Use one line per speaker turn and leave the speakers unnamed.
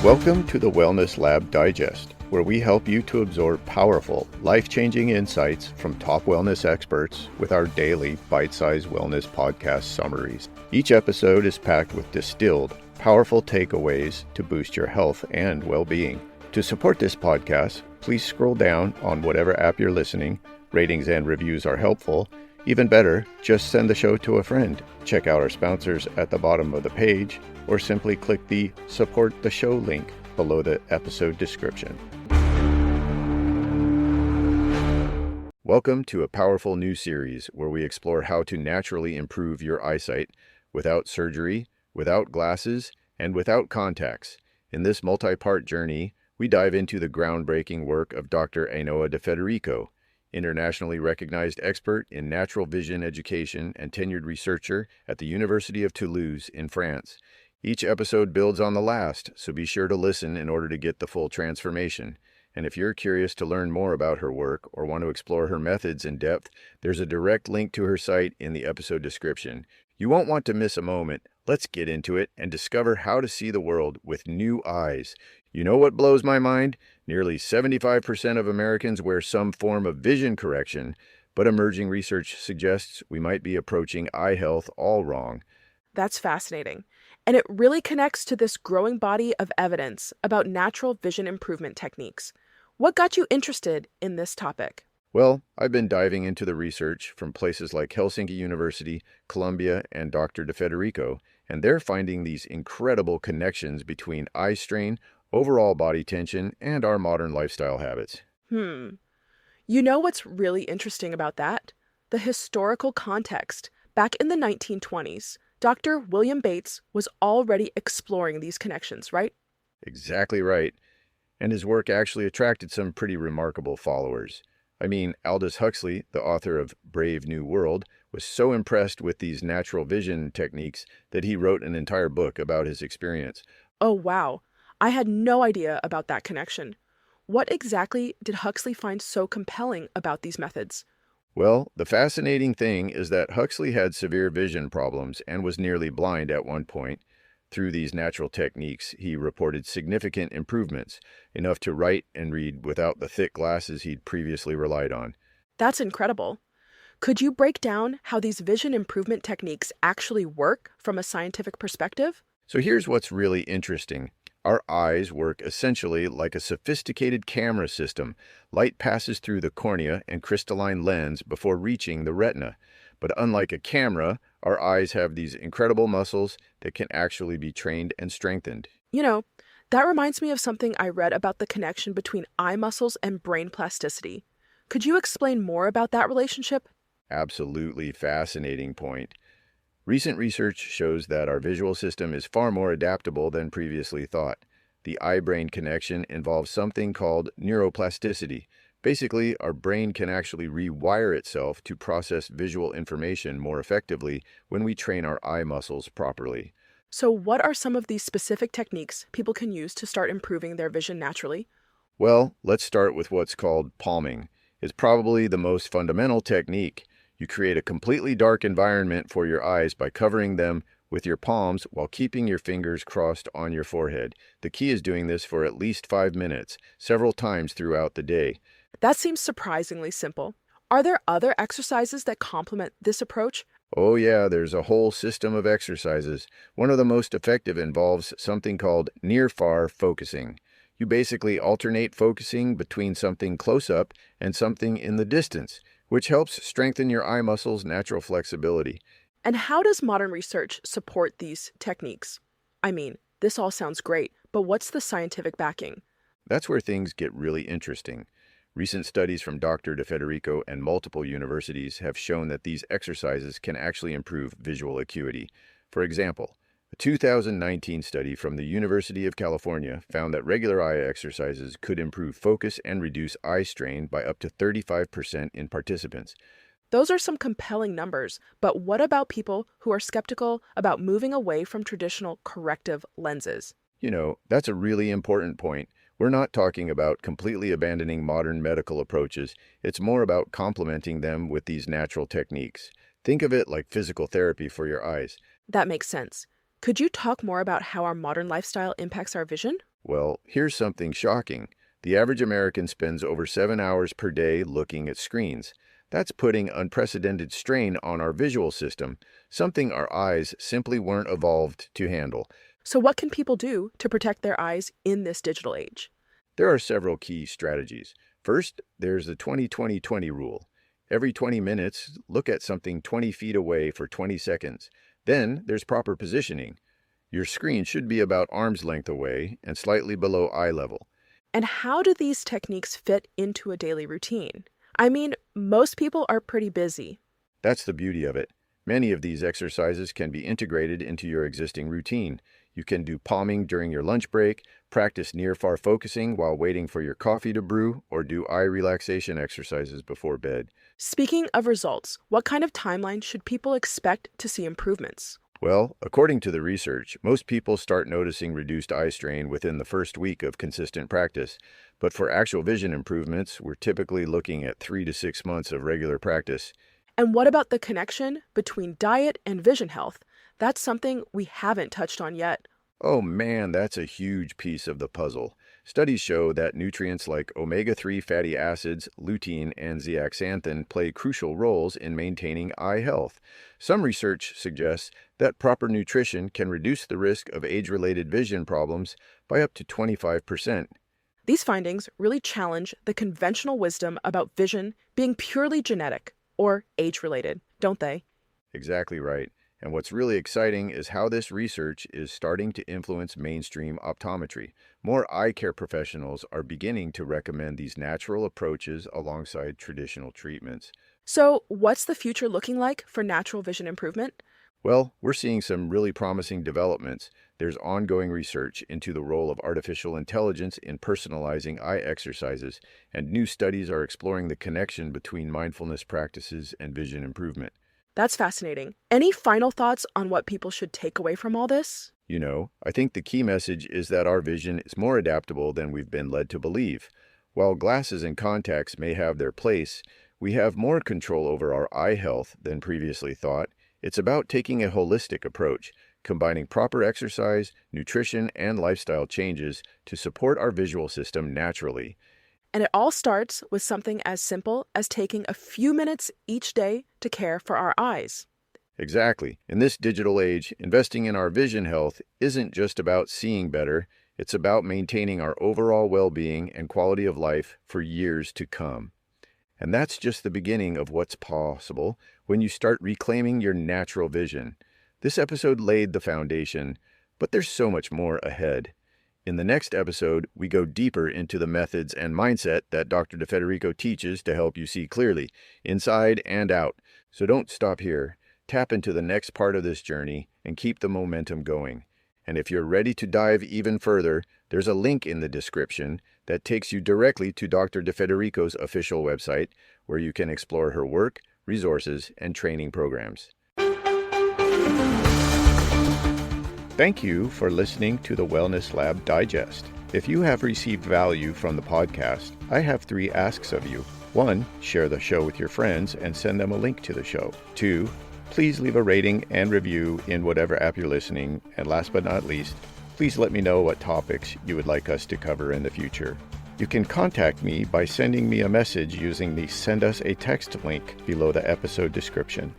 Welcome to the Wellness Lab Digest, where we help you to absorb powerful, life-changing insights from top wellness experts with our daily bite-sized wellness podcast summaries. Each episode is packed with distilled, powerful takeaways to boost your health and well-being. To support this podcast, please scroll down on whatever app you're listening. Ratings and reviews are helpful. Even better, just send the show to a friend. Check out our sponsors at the bottom of the page, or simply click the Support the Show link below the episode description. Welcome to a powerful new series where we explore how to naturally improve your eyesight without surgery, without glasses, and without contacts. In this multi-part journey, we dive into the groundbreaking work of Dr. Ainhoa de Federico, internationally recognized expert in natural vision education and tenured researcher at the University of Toulouse in France. Each episode builds on the last, so be sure to listen in order to get the full transformation. And if you're curious to learn more about her work or want to explore her methods in depth, there's a direct link to her site in the episode description. You won't want to miss a moment. Let's get into it and discover how to see the world with new eyes. You know what blows my mind? Nearly 75% of Americans wear some form of vision correction, but emerging research suggests we might be approaching eye health all wrong.
That's fascinating. And it really connects to this growing body of evidence about natural vision improvement techniques. What got you interested in this topic?
Well, I've been diving into the research from places like Helsinki University, Columbia, and Dr. de Federico, and they're finding these incredible connections between eye strain, overall body tension, and our modern lifestyle habits.
You know what's really interesting about that? The historical context. Back in the 1920s, Dr. William Bates was already exploring these connections, right?
Exactly right. And his work actually attracted some pretty remarkable followers. Aldous Huxley, the author of Brave New World, was so impressed with these natural vision techniques that he wrote an entire book about his experience.
Oh, wow. I had no idea about that connection. What exactly did Huxley find so compelling about these methods?
Well, the fascinating thing is that Huxley had severe vision problems and was nearly blind at one point. Through these natural techniques, he reported significant improvements, enough to write and read without the thick glasses he'd previously relied on.
That's incredible. Could you break down how these vision improvement techniques actually work from a scientific perspective?
So here's what's really interesting. Our eyes work essentially like a sophisticated camera system. Light passes through the cornea and crystalline lens before reaching the retina. But unlike a camera, our eyes have these incredible muscles that can actually be trained and strengthened.
That reminds me of something I read about the connection between eye muscles and brain plasticity. Could you explain more about that relationship?
Absolutely fascinating point. Recent research shows that our visual system is far more adaptable than previously thought. The eye-brain connection involves something called neuroplasticity. Basically, our brain can actually rewire itself to process visual information more effectively when we train our eye muscles properly.
So what are some of these specific techniques people can use to start improving their vision naturally?
Well, let's start with what's called palming. It's probably the most fundamental technique. You create a completely dark environment for your eyes by covering them with your palms while keeping your fingers crossed on your forehead. The key is doing this for at least 5 minutes, several times throughout the day.
That seems surprisingly simple. Are there other exercises that complement this approach?
Oh yeah, there's a whole system of exercises. One of the most effective involves something called near-far focusing. You basically alternate focusing between something close up and something in the distance, which helps strengthen your eye muscles' natural flexibility.
And how does modern research support these techniques? This all sounds great, but what's the scientific backing?
That's where things get really interesting. Recent studies from Dr. de Federico and multiple universities have shown that these exercises can actually improve visual acuity. For example, a 2019 study from the University of California found that regular eye exercises could improve focus and reduce eye strain by up to 35% in participants.
Those are some compelling numbers, but what about people who are skeptical about moving away from traditional corrective lenses?
That's a really important point. We're not talking about completely abandoning modern medical approaches. It's more about complementing them with these natural techniques. Think of it like physical therapy for your eyes.
That makes sense. Could you talk more about how our modern lifestyle impacts our vision?
Well, here's something shocking. The average American spends over 7 hours per day looking at screens. That's putting unprecedented strain on our visual system, something our eyes simply weren't evolved to handle.
So, what can people do to protect their eyes in this digital age?
There are several key strategies. First, there's the 20-20-20 rule. Every 20 minutes, look at something 20 feet away for 20 seconds. Then, there's proper positioning. Your screen should be about arm's length away and slightly below eye level.
And how do these techniques fit into a daily routine? I mean, most people are pretty busy.
That's the beauty of it. Many of these exercises can be integrated into your existing routine. You can do palming during your lunch break, practice near-far focusing while waiting for your coffee to brew, or do eye relaxation exercises before bed.
Speaking of results, what kind of timeline should people expect to see improvements?
Well, according to the research, most people start noticing reduced eye strain within the first week of consistent practice. But for actual vision improvements, we're typically looking at 3 to 6 months of regular practice.
And what about the connection between diet and vision health? That's something we haven't touched on yet.
Oh man, that's a huge piece of the puzzle. Studies show that nutrients like omega-3 fatty acids, lutein, and zeaxanthin play crucial roles in maintaining eye health. Some research suggests that proper nutrition can reduce the risk of age-related vision problems by up to 25%.
These findings really challenge the conventional wisdom about vision being purely genetic or age-related, don't they?
Exactly right. And what's really exciting is how this research is starting to influence mainstream optometry. More eye care professionals are beginning to recommend these natural approaches alongside traditional treatments.
So, what's the future looking like for natural vision improvement?
Well, we're seeing some really promising developments. There's ongoing research into the role of artificial intelligence in personalizing eye exercises, and new studies are exploring the connection between mindfulness practices and vision improvement.
That's fascinating. Any final thoughts on what people should take away from all this?
I think the key message is that our vision is more adaptable than we've been led to believe. While glasses and contacts may have their place, we have more control over our eye health than previously thought. It's about taking a holistic approach, combining proper exercise, nutrition, and lifestyle changes to support our visual system naturally.
And it all starts with something as simple as taking a few minutes each day to care for our eyes.
Exactly. In this digital age, investing in our vision health isn't just about seeing better, it's about maintaining our overall well-being and quality of life for years to come. And that's just the beginning of what's possible when you start reclaiming your natural vision. This episode laid the foundation, but there's so much more ahead. In the next episode, we go deeper into the methods and mindset that Dr. DeFederico teaches to help you see clearly, inside and out. So don't stop here. Tap into the next part of this journey and keep the momentum going. And if you're ready to dive even further, there's a link in the description that takes you directly to Dr. DeFederico's official website, where you can explore her work, resources, and training programs. Thank you for listening to the Wellness Lab Digest. If you have received value from the podcast, I have 3 asks of you. 1, share the show with your friends and send them a link to the show. 2, please leave a rating and review in whatever app you're listening. And last but not least, please let me know what topics you would like us to cover in the future. You can contact me by sending me a message using the Send Us a Text link below the episode description.